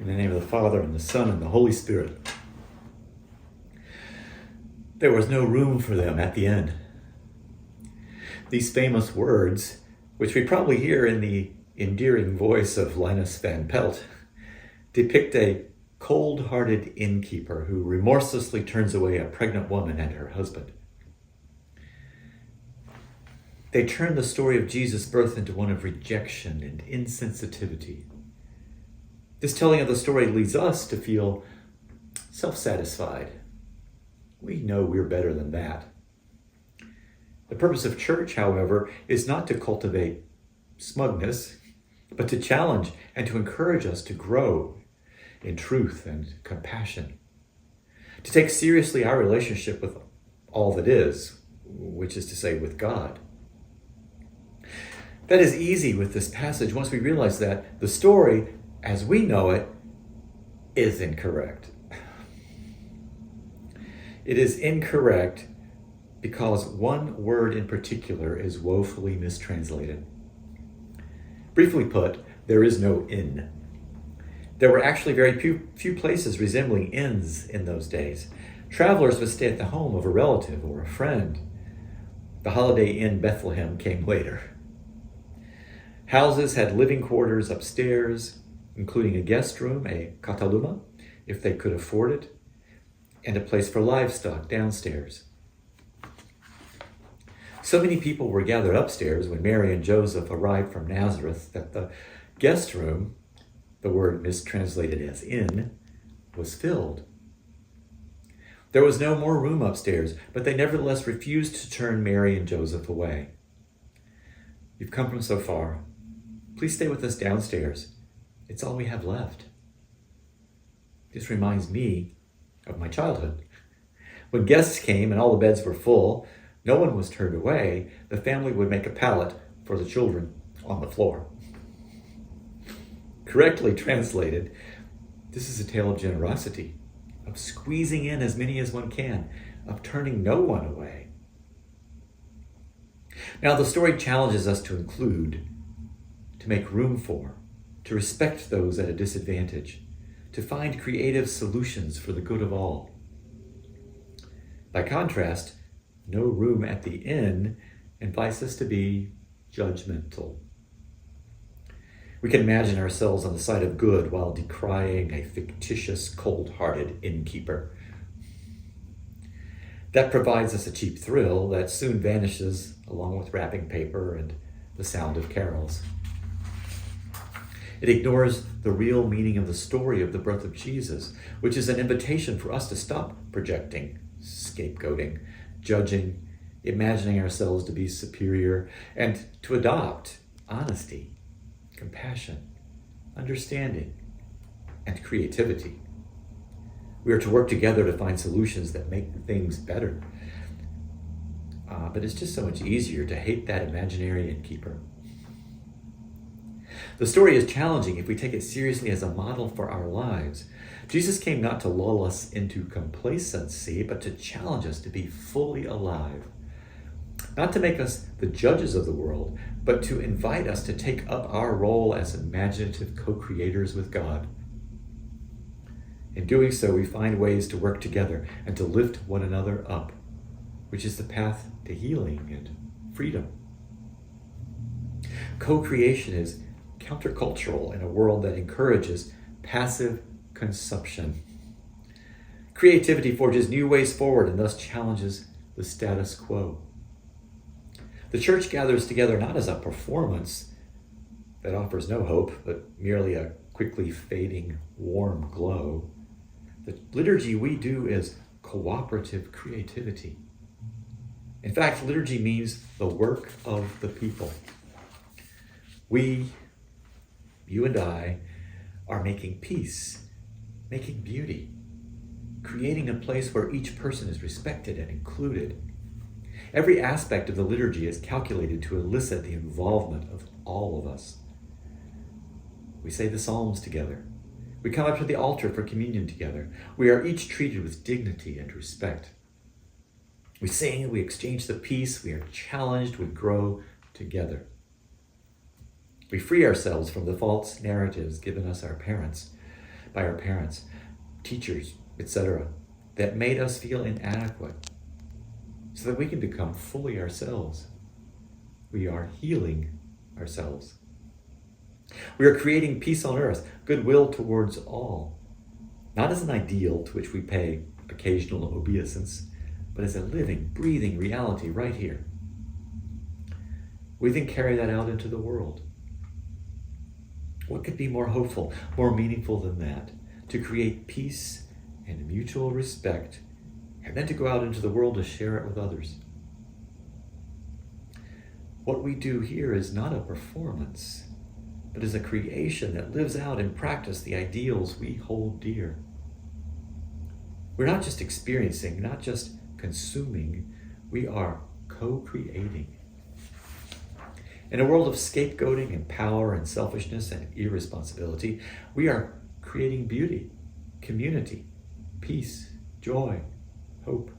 In the name of the Father, and the Son, and the Holy Spirit. There was no room for them at the end. These famous words, which we probably hear in the endearing voice of Linus van Pelt, depict a cold-hearted innkeeper who remorselessly turns away a pregnant woman and her husband. They turn the story of Jesus' birth into one of rejection and insensitivity. This telling of the story leads us to feel self-satisfied. We know we're better than that. The purpose of church, however, is not to cultivate smugness, but to challenge and to encourage us to grow in truth and compassion, to take seriously our relationship with all that is, which is to say with God. That is easy with this passage once we realize that the story, as we know it, is incorrect. It is incorrect because one word in particular is woefully mistranslated. Briefly put, there is no inn. There were actually very few places resembling inns in those days. Travelers would stay at the home of a relative or a friend. The Holiday Inn Bethlehem came later. Houses had living quarters upstairs, including a guest room, a kataluma, if they could afford it, and a place for livestock downstairs. So many people were gathered upstairs when Mary and Joseph arrived from Nazareth that the guest room, the word mistranslated as inn, was filled. There was no more room upstairs, but they nevertheless refused to turn Mary and Joseph away. You've come from so far. Please stay with us downstairs. It's all we have left. This reminds me of my childhood. When guests came and all the beds were full, no one was turned away. The family would make a pallet for the children on the floor. Correctly translated, this is a tale of generosity, of squeezing in as many as one can, of turning no one away. Now, the story challenges us to include, to make room for, to respect those at a disadvantage, to find creative solutions for the good of all. By contrast, no room at the inn invites us to be judgmental. We can imagine ourselves on the side of good while decrying a fictitious, cold-hearted innkeeper. That provides us a cheap thrill that soon vanishes along with wrapping paper and the sound of carols. It ignores the real meaning of the story of the birth of Jesus, which is an invitation for us to stop projecting, scapegoating, judging, imagining ourselves to be superior, and to adopt honesty, compassion, understanding, and creativity. We are to work together to find solutions that make things better. But it's just so much easier to hate that imaginary innkeeper. The story is challenging if we take it seriously as a model for our lives. Jesus came not to lull us into complacency, but to challenge us to be fully alive. Not to make us the judges of the world, but to invite us to take up our role as imaginative co-creators with God. In doing so, we find ways to work together and to lift one another up, which is the path to healing and freedom. Co-creation is countercultural in a world that encourages passive consumption. Creativity forges new ways forward and thus challenges the status quo. The church gathers together not as a performance that offers no hope, but merely a quickly fading warm glow. The liturgy we do is cooperative creativity. In fact, liturgy means the work of the people. We, you and I, are making peace, making beauty, creating a place where each person is respected and included. Every aspect of the liturgy is calculated to elicit the involvement of all of us. We say the Psalms together. We come up to the altar for communion together. We are each treated with dignity and respect. We sing, we exchange the peace, we are challenged, we grow together. We free ourselves from the false narratives given us our parents, by our parents, teachers, etc., that made us feel inadequate, so that we can become fully ourselves. We are healing ourselves. We are creating peace on earth, goodwill towards all, not as an ideal to which we pay occasional obeisance, but as a living, breathing reality right here. We then carry that out into the world. What could be more hopeful, more meaningful than that? To create peace and mutual respect, and then to go out into the world to share it with others. What we do here is not a performance, but is a creation that lives out in practice the ideals we hold dear. We're not just experiencing, not just consuming, we are co-creating. In a world of scapegoating and power and selfishness and irresponsibility, we are creating beauty, community, peace, joy, hope.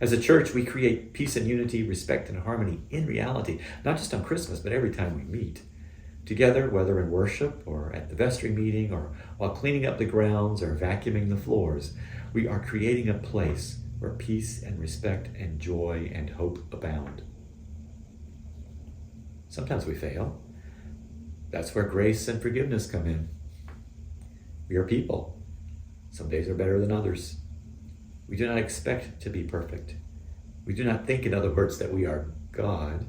As a church, we create peace and unity, respect and harmony in reality, not just on Christmas, but every time we meet. Together, whether in worship or at the vestry meeting or while cleaning up the grounds or vacuuming the floors, we are creating a place where peace and respect and joy and hope abound. Sometimes we fail. That's where grace and forgiveness come in. We are people. Some days are better than others. We do not expect to be perfect. We do not think, in other words, that we are God.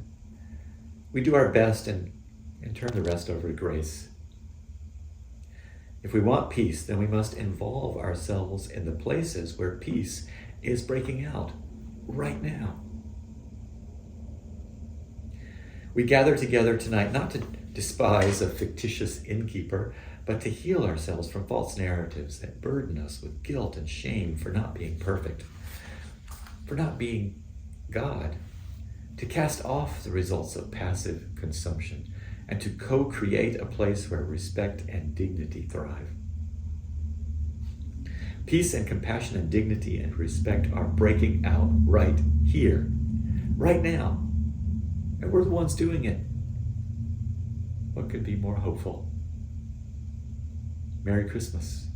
We do our best and turn the rest over to grace. If we want peace, then we must involve ourselves in the places where peace is breaking out right now. We gather together tonight not to despise a fictitious innkeeper, but to heal ourselves from false narratives that burden us with guilt and shame for not being perfect, for not being God, to cast off the results of passive consumption, and to co-create a place where respect and dignity thrive. Peace and compassion and dignity and respect are breaking out right here, right now, and we're the ones doing it. What could be more hopeful? Merry Christmas.